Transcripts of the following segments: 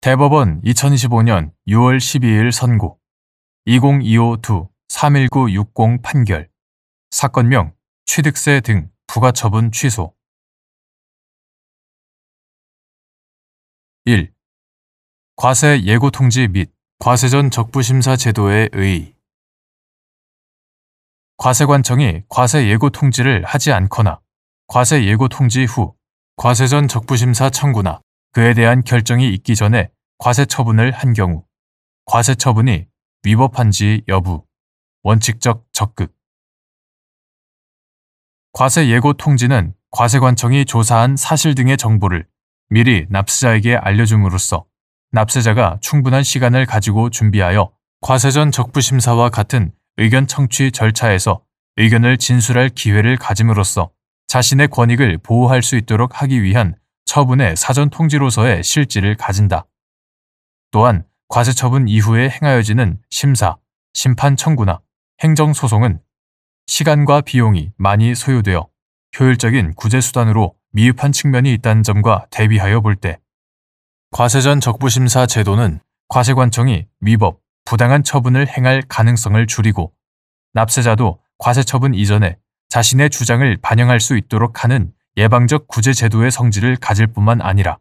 대법원 2025년 6월 12일 선고 2025-2-31960 판결 사건명 취득세 등 부가처분 취소 1. 과세 예고 통지 및 과세전 적부심사 제도에 의의 과세관청이 과세 예고 통지를 하지 않거나 과세 예고 통지 후 과세전 적부심사 청구나 그에 대한 결정이 있기 전에 과세 처분을 한 경우 과세 처분이 위법한지 여부, 원칙적 적극. 과세 예고 통지는 과세관청이 조사한 사실 등의 정보를 미리 납세자에게 알려줌으로써 납세자가 충분한 시간을 가지고 준비하여 과세전 적부심사와 같은 의견 청취 절차에서 의견을 진술할 기회를 가짐으로써 자신의 권익을 보호할 수 있도록 하기 위한 처분의 사전 통지로서의 실질을 가진다. 또한 과세처분 이후에 행하여지는 심사, 심판 청구나 행정소송은 시간과 비용이 많이 소요되어 효율적인 구제수단으로 미흡한 측면이 있다는 점과 대비하여 볼 때 과세전 적부심사 제도는 과세관청이 위법, 부당한 처분을 행할 가능성을 줄이고 납세자도 과세처분 이전에 자신의 주장을 반영할 수 있도록 하는 예방적 구제 제도의 성질을 가질 뿐만 아니라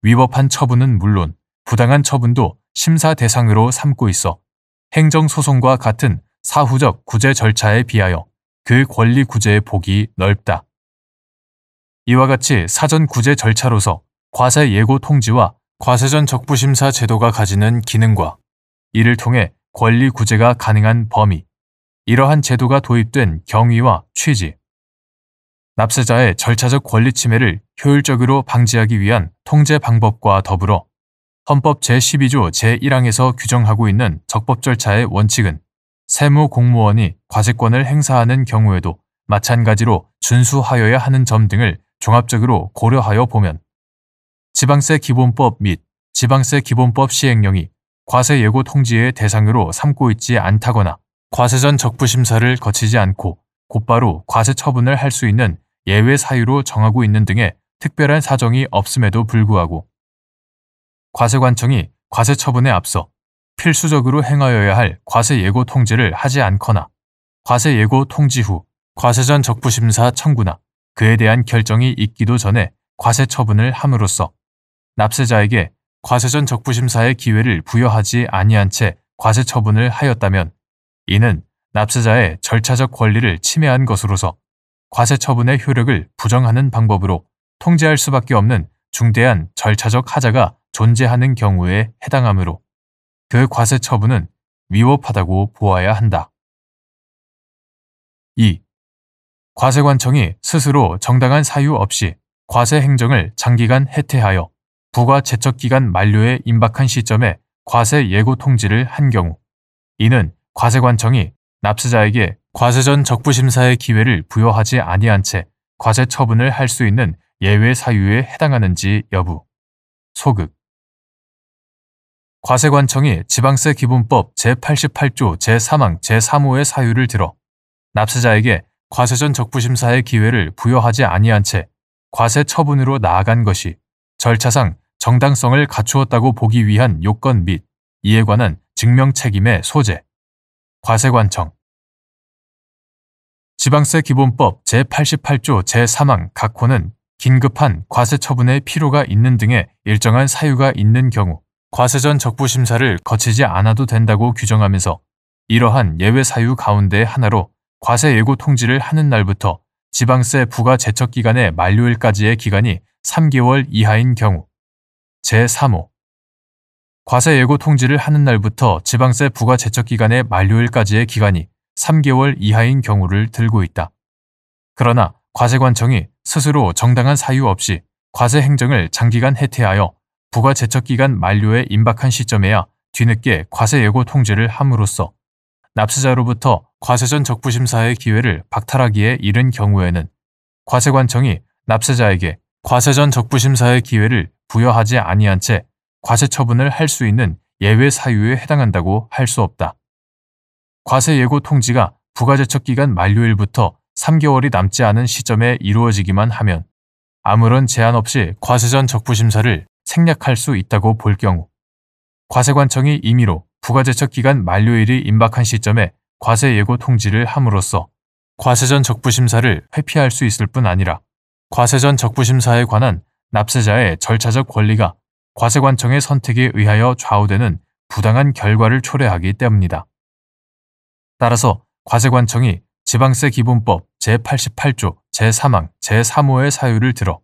위법한 처분은 물론 부당한 처분도 심사 대상으로 삼고 있어 행정소송과 같은 사후적 구제 절차에 비하여 그 권리 구제의 폭이 넓다. 이와 같이 사전 구제 절차로서 과세 예고 통지와 과세전 적부심사 제도가 가지는 기능과 이를 통해 권리 구제가 가능한 범위, 이러한 제도가 도입된 경위와 취지, 납세자의 절차적 권리 침해를 효율적으로 방지하기 위한 통제 방법과 더불어 헌법 제12조 제1항에서 규정하고 있는 적법 절차의 원칙은 세무공무원이 과세권을 행사하는 경우에도 마찬가지로 준수하여야 하는 점 등을 종합적으로 고려하여 보면 지방세 기본법 및 지방세 기본법 시행령이 과세 예고 통지의 대상으로 삼고 있지 않다거나 과세전 적부심사를 거치지 않고 곧바로 과세 처분을 할 수 있는 예외 사유로 정하고 있는 등의 특별한 사정이 없음에도 불구하고 과세관청이 과세 처분에 앞서 필수적으로 행하여야 할 과세 예고 통지를 하지 않거나 과세 예고 통지 후 과세전 적부심사 청구나 그에 대한 결정이 있기도 전에 과세 처분을 함으로써 납세자에게 과세전 적부심사의 기회를 부여하지 아니한 채 과세 처분을 하였다면 이는 납세자의 절차적 권리를 침해한 것으로서 과세 처분의 효력을 부정하는 방법으로 통지할 수밖에 없는 중대한 절차적 하자가 존재하는 경우에 해당하므로 그 과세 처분은 위법하다고 보아야 한다. 2. 과세관청이 스스로 정당한 사유 없이 과세 행정을 장기간 해태하여 부과 제척기간 만료에 임박한 시점에 과세 예고 통지를 한 경우 이는 과세관청이 납세자에게 과세전 적부심사의 기회를 부여하지 아니한 채 과세 처분을 할 수 있는 예외 사유에 해당하는지 여부, 소극. 과세관청이 지방세 기본법 제88조 제3항 제3호의 사유를 들어 납세자에게 과세전 적부심사의 기회를 부여하지 아니한 채 과세 처분으로 나아간 것이 절차상 정당성을 갖추었다고 보기 위한 요건 및 이에 관한 증명 책임의 소재. 과세관청 지방세 기본법 제88조 제3항 각호는 긴급한 과세 처분의 필요가 있는 등의 일정한 사유가 있는 경우 과세전 적부심사를 거치지 않아도 된다고 규정하면서 이러한 예외 사유 가운데 하나로 과세 예고 통지를 하는 날부터 지방세 부과 제척기간의 만료일까지의 기간이 3개월 이하인 경우 제3호 과세 예고 통지를 하는 날부터 지방세 부과 제척기간의 만료일까지의 기간이 3개월 이하인 경우를 들고 있다. 그러나 과세관청이 스스로 정당한 사유 없이 과세 행정을 장기간 해태하여 부과 제척기간 만료에 임박한 시점에야 뒤늦게 과세 예고 통지를 함으로써 납세자로부터 과세전 적부심사의 기회를 박탈하기에 이른 경우에는 과세관청이 납세자에게 과세전 적부심사의 기회를 부여하지 아니한 채 과세 처분을 할 수 있는 예외 사유에 해당한다고 할 수 없다. 과세 예고 통지가 부가제척기간 만료일부터 3개월이 남지 않은 시점에 이루어지기만 하면 아무런 제한 없이 과세전 적부심사를 생략할 수 있다고 볼 경우, 과세관청이 임의로 부가제척기간 만료일이 임박한 시점에 과세 예고 통지를 함으로써 과세전 적부심사를 회피할 수 있을 뿐 아니라 과세전 적부심사에 관한 납세자의 절차적 권리가 과세관청의 선택에 의하여 좌우되는 부당한 결과를 초래하기 때문이다. 따라서 과세관청이 지방세기본법 제88조 제3항 제3호의 사유를 들어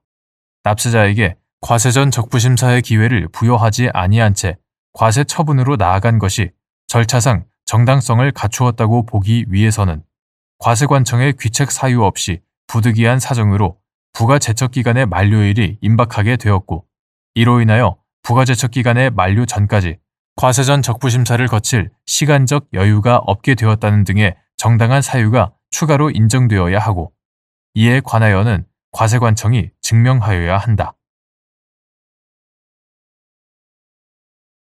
납세자에게 과세전 적부심사의 기회를 부여하지 아니한 채 과세 처분으로 나아간 것이 절차상 정당성을 갖추었다고 보기 위해서는 과세관청의 귀책 사유 없이 부득이한 사정으로 부가제척기간의 만료일이 임박하게 되었고, 이로 인하여 부가제척기간의 만료 전까지 과세전 적부심사를 거칠 시간적 여유가 없게 되었다는 등의 정당한 사유가 추가로 인정되어야 하고, 이에 관하여는 과세관청이 증명하여야 한다.